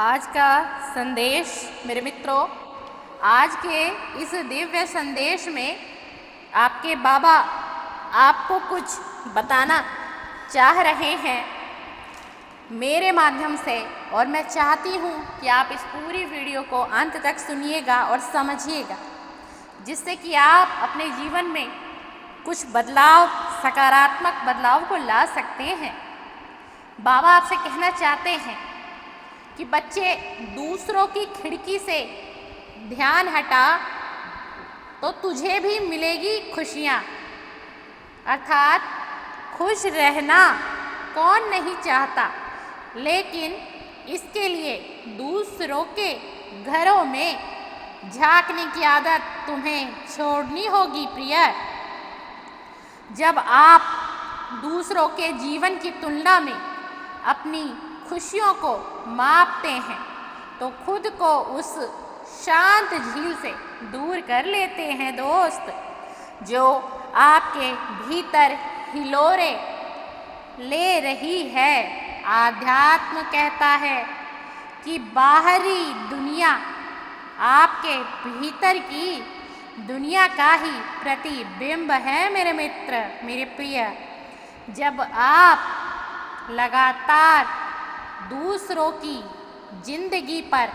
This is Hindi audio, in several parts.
आज का संदेश मेरे मित्रों, आज के इस दिव्य संदेश में आपके बाबा आपको कुछ बताना चाह रहे हैं मेरे माध्यम से, और मैं चाहती हूँ कि आप इस पूरी वीडियो को अंत तक सुनिएगा और समझिएगा, जिससे कि आप अपने जीवन में कुछ बदलाव, सकारात्मक बदलाव को ला सकते हैं। बाबा आपसे कहना चाहते हैं कि बच्चे, दूसरों की खिड़की से ध्यान हटा तो तुझे भी मिलेगी खुशियाँ। अर्थात खुश रहना कौन नहीं चाहता, लेकिन इसके लिए दूसरों के घरों में झांकने की आदत तुम्हें छोड़नी होगी प्रिय। जब आप दूसरों के जीवन की तुलना में अपनी खुशियों को मापते हैं तो खुद को उस शांत झील से दूर कर लेते हैं दोस्त, जो आपके भीतर हिलोरे ले रही है। आध्यात्म कहता है कि बाहरी दुनिया आपके भीतर की दुनिया का ही प्रतिबिंब है मेरे मित्र, मेरे प्रिय। जब आप लगातार दूसरों की जिंदगी पर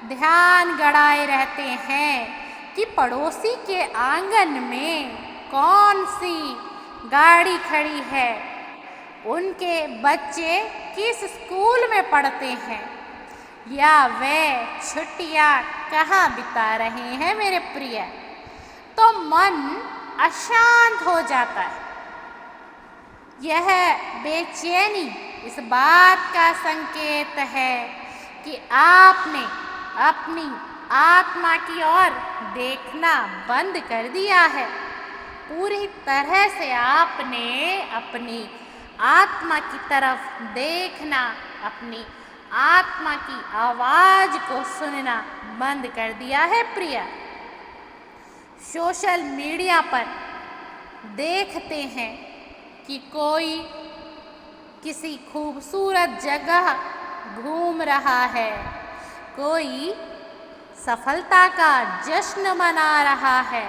ध्यान गड़ाए रहते हैं कि पड़ोसी के आंगन में कौन सी गाड़ी खड़ी है, उनके बच्चे किस स्कूल में पढ़ते हैं, या वे छुट्टियां कहाँ बिता रहे हैं मेरे प्रिय, तो मन अशांत हो जाता है। यह बेचैनी इस बात का संकेत है कि आपने अपनी आत्मा की ओर देखना बंद कर दिया है। पूरी तरह से आपने अपनी आत्मा की तरफ देखना, अपनी आत्मा की आवाज को सुनना बंद कर दिया है प्रिय। सोशल मीडिया पर देखते हैं कि कोई किसी खूबसूरत जगह घूम रहा है, कोई सफलता का जश्न मना रहा है,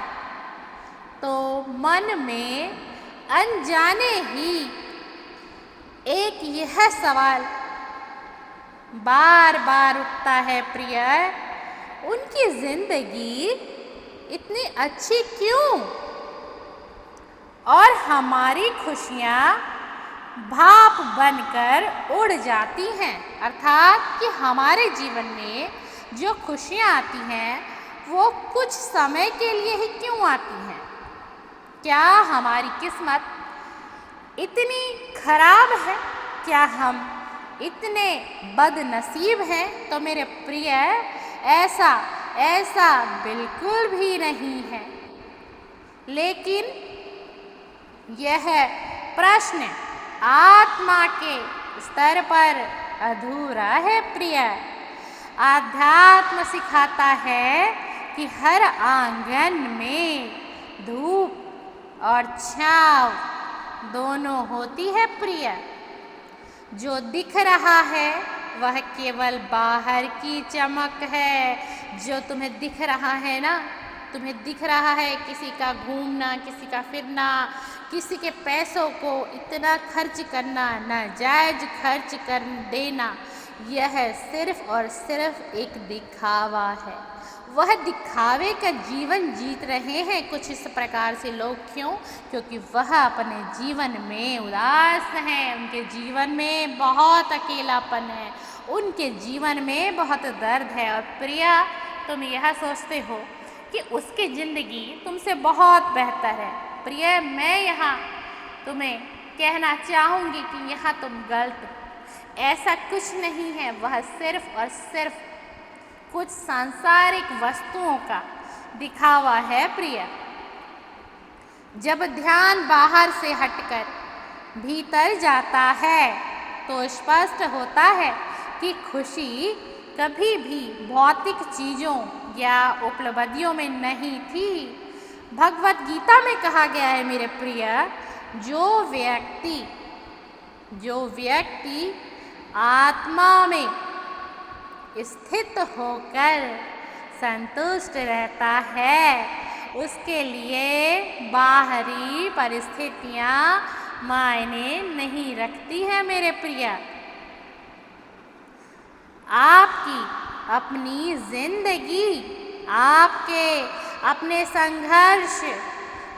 तो मन में अनजाने ही एक यह सवाल बार बार उठता है प्रिय, उनकी जिंदगी इतनी अच्छी क्यों, और हमारी खुशियाँ भाप बनकर उड़ जाती हैं। अर्थात कि हमारे जीवन में जो खुशियाँ आती हैं वो कुछ समय के लिए ही क्यों आती हैं। क्या हमारी किस्मत इतनी खराब है, क्या हम इतने बदनसीब हैं? तो मेरे प्रिय, ऐसा बिल्कुल भी नहीं है। लेकिन यह प्रश्न आत्मा के स्तर पर अधूरा है प्रिय। आध्यात्म सिखाता है कि हर आंगन में धूप और छांव दोनों होती है प्रिय। जो दिख रहा है वह केवल बाहर की चमक है। जो तुम्हें दिख रहा है ना, तुम्हें दिख रहा है किसी का घूमना, किसी का फिरना, किसी के पैसों को इतना खर्च करना, नाजायज खर्च कर देना, यह सिर्फ और सिर्फ एक दिखावा है। वह दिखावे का जीवन जीत रहे हैं कुछ इस प्रकार से लोग। क्यों? क्योंकि वह अपने जीवन में उदास हैं, उनके जीवन में बहुत अकेलापन है, उनके जीवन में बहुत दर्द है। और प्रिया, तुम यह सोचते हो कि उसकी ज़िंदगी तुमसे बहुत बेहतर है। प्रिय, मैं यहाँ तुम्हें कहना चाहूँगी कि यहाँ तुम गलत हो। ऐसा कुछ नहीं है। वह सिर्फ और सिर्फ कुछ सांसारिक वस्तुओं का दिखावा है प्रिय। जब ध्यान बाहर से हटकर भीतर जाता है तो स्पष्ट होता है कि खुशी कभी भी भौतिक चीज़ों या उपलब्धियों में नहीं थी। भगवत गीता में कहा गया है मेरे प्रिय, जो व्यक्ति आत्मा में स्थित होकर संतुष्ट रहता है, उसके लिए बाहरी परिस्थितियाँ मायने नहीं रखती हैं मेरे प्रिय। आपकी अपनी जिंदगी, आपके अपने संघर्ष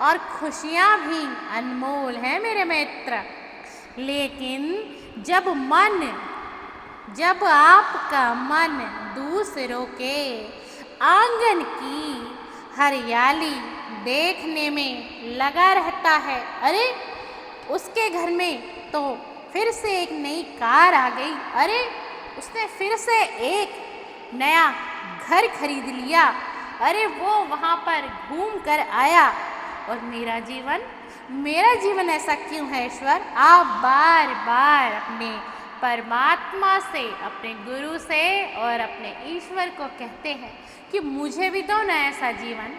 और खुशियाँ भी अनमोल हैं मेरे मित्र। लेकिन जब आपका मन दूसरों के आंगन की हरियाली देखने में लगा रहता है, अरे उसके घर में तो फिर से एक नई कार आ गई, अरे उसने फिर से एक नया घर खरीद लिया, अरे वो वहाँ पर घूम कर आया, और मेरा जीवन ऐसा क्यों है ईश्वर? आप बार बार अपने परमात्मा से, अपने गुरु से और अपने ईश्वर को कहते हैं कि मुझे भी दो ना ऐसा जीवन,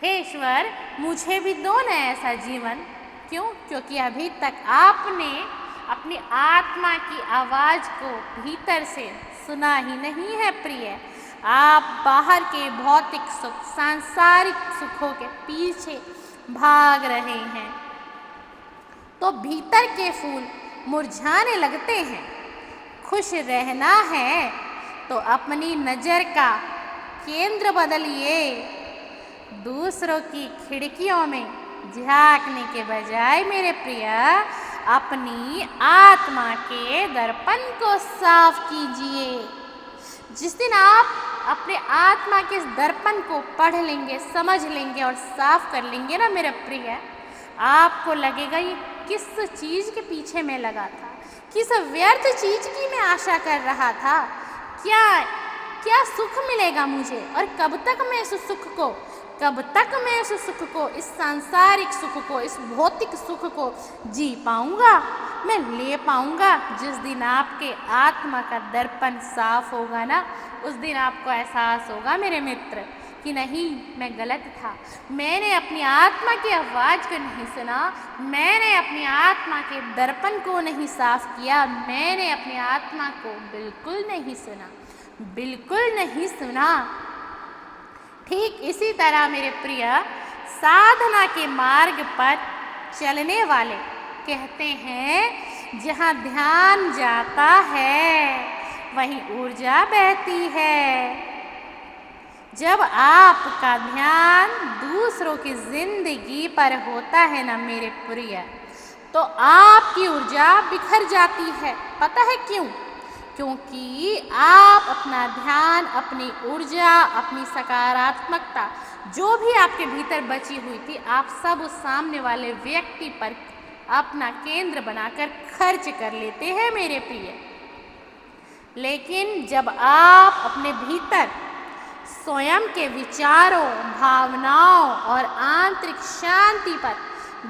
हे ईश्वर मुझे भी दो ना ऐसा जीवन। क्यों? क्योंकि अभी तक आपने अपनी आत्मा की आवाज़ को भीतर से सुना ही नहीं है प्रिय। आप बाहर के भौतिक सुख, सांसारिक सुखों के पीछे भाग रहे हैं, तो भीतर के फूल मुरझाने लगते हैं। खुश रहना है तो अपनी नज़र का केंद्र बदलिए, दूसरों की खिड़कियों में झांकने के बजाय मेरे प्रिय अपनी आत्मा के दर्पण को साफ कीजिए। जिस दिन आप अपने आत्मा के इस दर्पण को पढ़ लेंगे, समझ लेंगे और साफ कर लेंगे ना मेरे प्रिय, आपको लगेगा ये किस चीज़ के पीछे मैं लगा था, किस व्यर्थ चीज़ की मैं आशा कर रहा था, क्या सुख मिलेगा मुझे, और कब तक मैं इस सुख को, इस सांसारिक सुख को, इस भौतिक सुख को जी पाऊंगा, मैं ले पाऊंगा। जिस दिन आपके आत्मा का दर्पण साफ होगा ना, उस दिन आपको एहसास होगा मेरे मित्र कि नहीं, मैं गलत था, मैंने अपनी आत्मा की आवाज़ को नहीं सुना, मैंने अपनी आत्मा के दर्पण को नहीं साफ किया, मैंने अपनी आत्मा को बिल्कुल नहीं सुना। ठीक इसी तरह मेरे प्रिय साधना के मार्ग पर चलने वाले कहते हैं, जहाँ ध्यान जाता है वहीं ऊर्जा बहती है। जब आपका ध्यान दूसरों की जिंदगी पर होता है ना मेरे प्रिय, तो आपकी ऊर्जा बिखर जाती है। पता है क्यों? क्योंकि आप अपना ध्यान, अपनी ऊर्जा, अपनी सकारात्मकता जो भी आपके भीतर बची हुई थी, आप सब उस सामने वाले व्यक्ति पर अपना केंद्र बनाकर खर्च कर लेते हैं मेरे प्रिय। लेकिन जब आप अपने भीतर स्वयं के विचारों, भावनाओं और आंतरिक शांति पर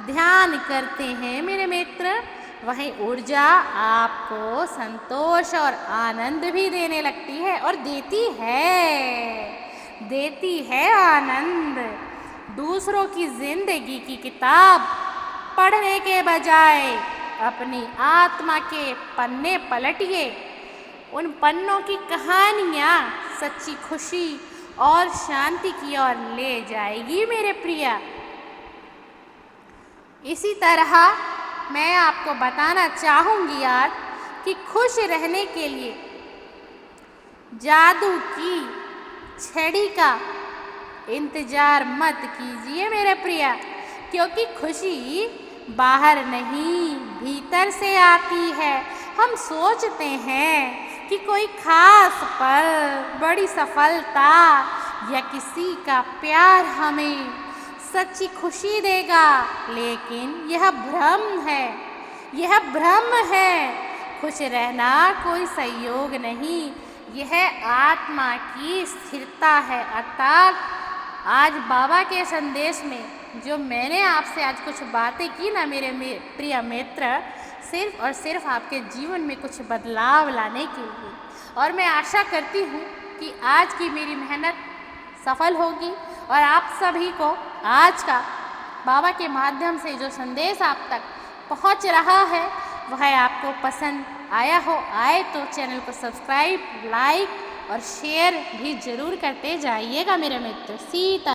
ध्यान करते हैं मेरे मित्र, वही ऊर्जा आपको संतोष और आनंद भी देने लगती है, और देती है आनंद। दूसरों की जिंदगी की किताब पढ़ने के बजाय अपनी आत्मा के पन्ने पलटिए। उन पन्नों की कहानियाँ सच्ची खुशी और शांति की ओर ले जाएगी मेरे प्रिय। इसी तरह मैं आपको बताना चाहूँगी आज कि खुश रहने के लिए जादू की छड़ी का इंतज़ार मत कीजिए मेरे प्रिय, क्योंकि खुशी बाहर नहीं भीतर से आती है। हम सोचते हैं कि कोई खास पल, बड़ी सफलता या किसी का प्यार हमें सच्ची खुशी देगा, लेकिन यह भ्रम है। खुश रहना कोई संयोग नहीं, यह आत्मा की स्थिरता है। अर्थात आज बाबा के संदेश में जो मैंने आपसे आज कुछ बातें की ना मेरे प्रिय मित्र, सिर्फ और सिर्फ आपके जीवन में कुछ बदलाव लाने के लिए, और मैं आशा करती हूँ कि आज की मेरी मेहनत सफल होगी और आप सभी को आज का बाबा के माध्यम से जो संदेश आप तक पहुँच रहा है वह आपको पसंद आया तो चैनल को सब्सक्राइब, लाइक और शेयर भी ज़रूर करते जाइएगा मेरे मित्र। सीता